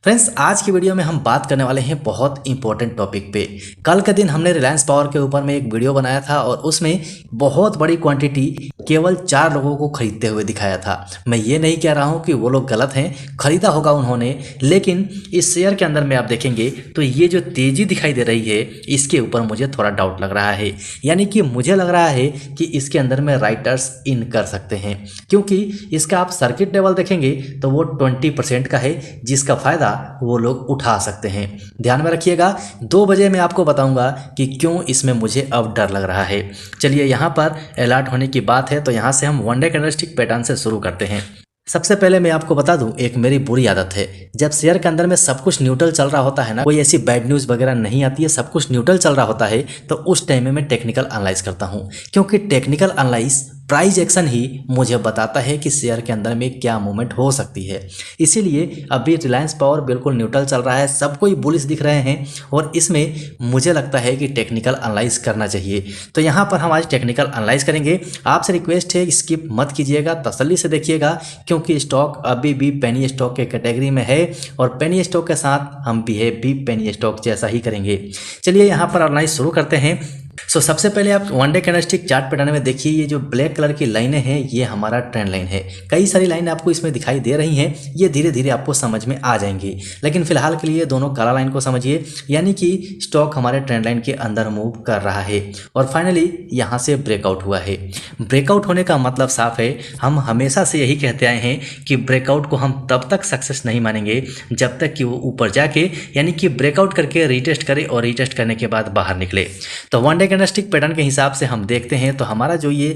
Friends, आज की video में हम बात करने वाले हैं बहुत इंपॉर्टेंट टॉपिक पे। कल के दिन हमने रिलायंस पावर के ऊपर में एक वीडियो बनाया था और उसमें बहुत बड़ी क्वांटिटी केवल 4 लोगों को खरीदते हुए दिखाया था। मैं ये नहीं कह रहा हूँ कि वो लोग गलत हैं, खरीदा होगा उन्होंने, लेकिन इस शेयर के अंदर में आप देखेंगे तो ये जो तेज़ी दिखाई दे रही है इसके ऊपर मुझे थोड़ा डाउट लग रहा है। यानी कि मुझे लग रहा है कि इसके अंदर में राइटर्स इन कर सकते हैं, क्योंकि इसका आप सर्किट लेवल देखेंगे तो वो 20% का है, जिसका फ़ायदा वो लोग उठा सकते हैं। ध्यान में रखिएगा, 2 बजे मैं आपको बताऊंगा कि क्यों इसमें मुझे अब डर लग रहा है। चलिए, यहाँ पर अलर्ट होने की बात है तो यहाँ से हम वन डे कैंडलस्टिक पैटर्न से शुरू करते हैं। सबसे पहले मैं आपको बता दूं, एक मेरी बुरी आदत है, जब शेयर के अंदर में सब कुछ न्यूट्रल चल रहा होता है ना, कोई ऐसी बैड न्यूज़ वगैरह नहीं आती है, सब कुछ न्यूट्रल चल रहा होता है, तो उस टाइम में मैं टेक्निकल एनालाइज करता हूं, क्योंकि टेक्निकल एनालाइज प्राइस एक्शन ही मुझे बताता है कि शेयर के अंदर में क्या मूवमेंट हो सकती है। इसीलिए अभी रिलायंस पावर बिल्कुल न्यूट्रल चल रहा है, सब कोई बुलिश दिख रहे हैं और इसमें मुझे लगता है कि टेक्निकल एनालाइज करना चाहिए। तो यहाँ पर हम आज टेक्निकल एनालाइज करेंगे। आपसे रिक्वेस्ट है, स्किप मत कीजिएगा, तसल्ली से देखिएगा, क्योंकि स्टॉक अभी भी पेनी स्टॉक के कैटेगरी में है और पेनी स्टॉक के साथ हम बिहेव भी पेनी स्टॉक जैसा ही करेंगे। चलिए यहाँ पर एनालाइज शुरू करते हैं। सबसे पहले आप one day candlestick chart pattern में देखिए, ये जो ब्लैक कलर की लाइनें हैं ये हमारा ट्रेंड लाइन है। कई सारी लाइन आपको इसमें दिखाई दे रही हैं, ये धीरे धीरे आपको समझ में आ जाएंगी, लेकिन फिलहाल के लिए दोनों काला लाइन को समझिए, यानी कि स्टॉक हमारे ट्रेंड लाइन के अंदर मूव कर रहा है और फाइनली यहाँ से ब्रेकआउट हुआ है। ब्रेकआउट होने का मतलब साफ है, हम हमेशा से यही कहते आए हैं कि ब्रेकआउट को हम तब तक सक्सेस नहीं मानेंगे जब तक कि वो ऊपर जाके यानी कि ब्रेकआउट करके रीटेस्ट करे और रीटेस्ट करने के बाद बाहर निकले। तो वन डे कैंडलस्टिक पैटर्न के हिसाब से हम देखते हैं तो हमारा जो ये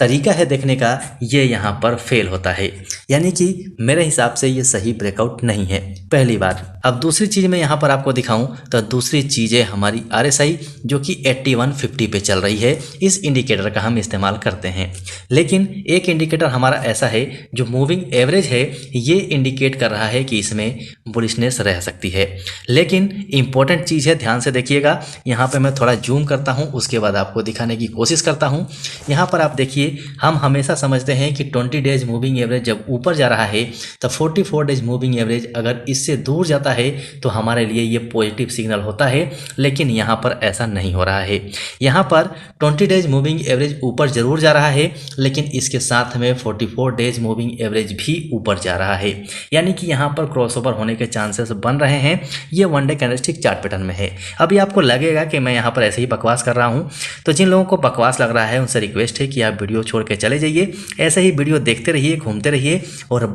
तरीका है देखने का, ये यहाँ पर फेल होता है, यानी कि मेरे हिसाब से ये सही ब्रेकआउट नहीं है, पहली बात। अब दूसरी चीज़ मैं यहाँ पर आपको दिखाऊं तो दूसरी चीज़ है हमारी RSI, जो कि 8150 पे चल रही है। इस इंडिकेटर का हम इस्तेमाल करते हैं, लेकिन एक इंडिकेटर हमारा ऐसा है जो मूविंग एवरेज है, ये इंडिकेट कर रहा है कि इसमें बुलिशनेस रह सकती है। लेकिन इंपॉर्टेंट चीज़ है, ध्यान से देखिएगा, यहाँ पर मैं थोड़ा जूम करता हूँ, उसके बाद आपको दिखाने की कोशिश करता हूँ। यहाँ पर आप देखिए, हम हमेशा समझते हैं कि 20 डेज मूविंग एवरेज जब ऊपर जा रहा है तो 44 डेज मूविंग एवरेज अगर इससे दूर जाता है तो हमारे लिए ये पॉजिटिव सिग्नल होता है, लेकिन यहाँ पर ऐसा नहीं हो रहा है। यहाँ पर 20 डेज मूविंग एवरेज ऊपर जरूर जा रहा है, लेकिन इसके साथ में 44 डेज मूविंग एवरेज भी ऊपर जा रहा है, यानी कि यहाँ पर क्रॉसओवर होने के चांसेस बन रहे हैं। ये one day candlestick chart pattern में है। अभी आपको लगेगा कि मैं यहाँ पर ऐसे ही बकवास कर रहा हूँ, तो जिन लोगों को बकवास लग रहा है उनसे रिक्वेस्ट है कि आप वीडियो छोड़ के चले जाइए, ऐसे ही वीडियो देखते रहिए, घूमते रहिए और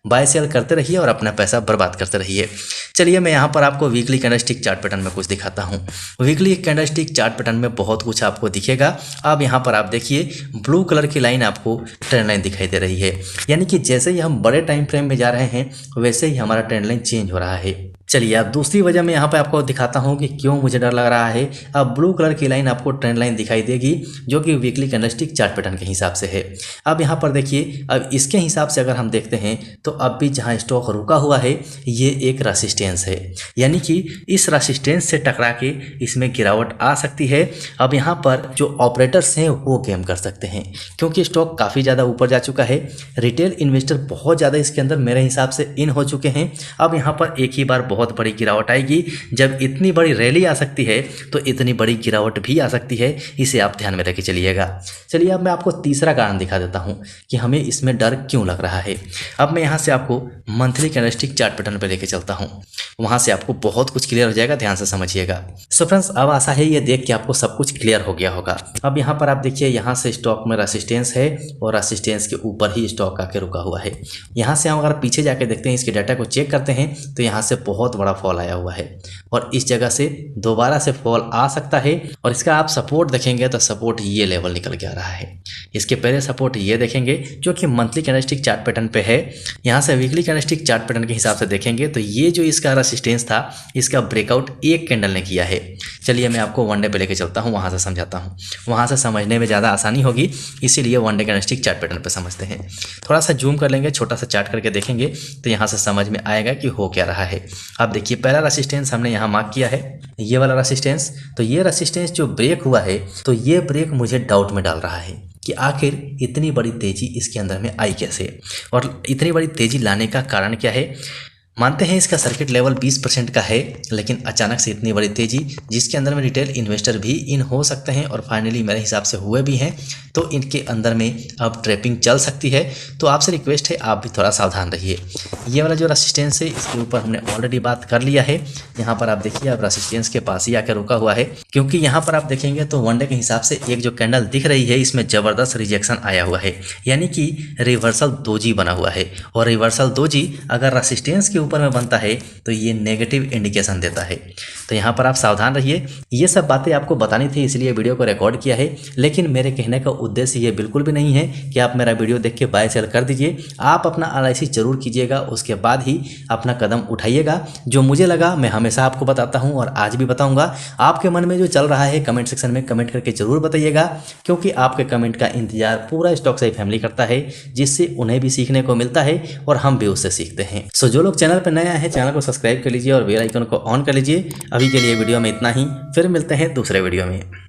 बाय सेल करते रहिए और अपना पैसा बर्बाद करते रहिए। चलिए, मैं यहाँ पर आपको वीकली कैंडलस्टिक चार्ट पैटर्न में कुछ दिखाता हूँ। वीकली कैंडलस्टिक चार्ट पैटर्न में बहुत कुछ आपको दिखेगा। अब यहाँ पर आप देखिए, ब्लू कलर की लाइन आपको ट्रेंड लाइन दिखाई दे रही है, यानी कि जैसे ही हम बड़े टाइम फ्रेम में जा रहे हैं वैसे ही हमारा ट्रेंड लाइन चेंज हो रहा है। चलिए, अब दूसरी वजह मैं यहाँ पे आपको दिखाता हूँ कि क्यों मुझे डर लग रहा है। अब ब्लू कलर की लाइन आपको ट्रेंड लाइन दिखाई देगी, जो कि वीकली कैंडलस्टिक चार्ट पैटर्न के हिसाब से है। अब यहाँ पर देखिए, अब इसके हिसाब से अगर हम देखते हैं तो अब भी जहाँ स्टॉक रुका हुआ है ये एक रेसिस्टेंस है, यानी कि इस रेसिस्टेंस से टकरा के इसमें गिरावट आ सकती है। अब यहाँ पर जो ऑपरेटर्स हैं वो गेम कर सकते हैं, क्योंकि स्टॉक काफ़ी ज़्यादा ऊपर जा चुका है। रिटेल इन्वेस्टर बहुत ज़्यादा इसके अंदर मेरे हिसाब से इन हो चुके हैं। अब यहाँ पर एक ही बार बहुत बड़ी गिरावट आएगी। जब इतनी बड़ी रैली आ सकती है तो इतनी बड़ी गिरावट भी आ सकती है, इसे आप ध्यान में रख के चलिएगा। चलिए, अब मैं आपको तीसरा कारण दिखा देता हूं कि हमें इसमें डर क्यों लग रहा है। अब मैं यहां से आपको मंथली कैंडलस्टिक चार्ट पैटर्न पर लेके चलता हूं, वहां से आपको बहुत कुछ क्लियर हो जाएगा, ध्यान से समझिएगा। सो फ्रेंड्स, अब आशा है ये देख के आपको सब कुछ क्लियर हो गया होगा। अब यहाँ पर आप देखिए, यहाँ से स्टॉक में रेसिस्टेंस है और रेसिस्टेंस के ऊपर ही स्टॉक आके रुका हुआ है। यहाँ से हम अगर पीछे जाके देखते हैं, इसके डाटा को चेक करते हैं तो यहाँ से बहुत बड़ा फॉल आया हुआ है और इस जगह से दोबारा से फॉल आ सकता है। और इसका आप सपोर्ट देखेंगे तो सपोर्ट ये लेवल निकल के आ रहा है। इसके पहले सपोर्ट ये देखेंगे जो कि मंथली कैंडलस्टिक चार्ट पैटर्न पे है। यहाँ से वीकली कैंडलस्टिक चार्ट पैटर्न के हिसाब से देखेंगे तो ये जो इसका रेसिस्टेंस था, इसका ब्रेकआउट एक कैंडल ने किया है। चलिए, मैं आपको वन डे पे लेके चलता हूँ, वहाँ से समझाता हूँ, वहाँ से समझने में ज़्यादा आसानी होगी, इसीलिए one day candlestick chart pattern पे समझते हैं। थोड़ा सा जूम कर लेंगे, छोटा सा चार्ट करके देखेंगे तो यहाँ से समझ में आएगा कि हो क्या रहा है। अब देखिए, पहला रेसिस्टेंस हमने यहाँ मार्क किया है, ये वाला रेसिस्टेंस। तो ये रेसिस्टेंस जो ब्रेक हुआ है, तो ये ब्रेक मुझे डाउट में डाल रहा है कि आखिर इतनी बड़ी तेजी इसके अंदर में आई कैसे, और इतनी बड़ी तेजी लाने का कारण क्या है। मानते हैं इसका सर्किट लेवल 20% का है, लेकिन अचानक से इतनी बड़ी तेजी जिसके अंदर में रिटेल इन्वेस्टर भी इन हो सकते हैं और फाइनली मेरे हिसाब से हुए भी हैं, तो इनके अंदर में अब ट्रैपिंग चल सकती है। तो आपसे रिक्वेस्ट है आप भी थोड़ा सावधान रहिए। ये वाला जो रेसिस्टेंस है इसके ऊपर हमने ऑलरेडी बात कर लिया है। यहाँ पर आप देखिए अब रेसिस्टेंस के पास ही आकर रुका हुआ है, क्योंकि यहाँ पर आप देखेंगे तो वनडे के हिसाब से एक जो कैंडल दिख रही है इसमें जबरदस्त रिजेक्शन आया हुआ है, यानी कि रिवर्सल दोजी बना हुआ है। और रिवर्सल दोजी अगर रेसिस्टेंस के ऊपर में बनता है तो ये नेगेटिव इंडिकेशन देता है। तो यहाँ पर आप सावधान रहिए। ये सब बातें आपको बतानी थी, इसलिए वीडियो को रिकॉर्ड किया है। लेकिन मेरे कहने का उद्देश्य ये बिल्कुल भी नहीं है कि आप मेरा वीडियो देख के बाय सेल कर दीजिए। आप अपना एनालिसिस जरूर कीजिएगा, उसके बाद ही अपना कदम उठाइएगा। जो मुझे लगा मैं हमेशा आपको बताता हूँ और आज भी बताऊँगा। आपके मन में जो चल रहा है कमेंट सेक्शन में कमेंट करके जरूर बताइएगा, क्योंकि आपके कमेंट का इंतजार पूरा स्टॉक सही फैमिली करता है, जिससे उन्हें भी सीखने को मिलता है और हम भी उससे सीखते हैं। सो जो लोग चैनल पर नया है चैनल को सब्सक्राइब कर लीजिए और बेल आइकन को ऑन कर लीजिए। अभी के लिए वीडियो में इतना ही, फिर मिलते हैं दूसरे वीडियो में।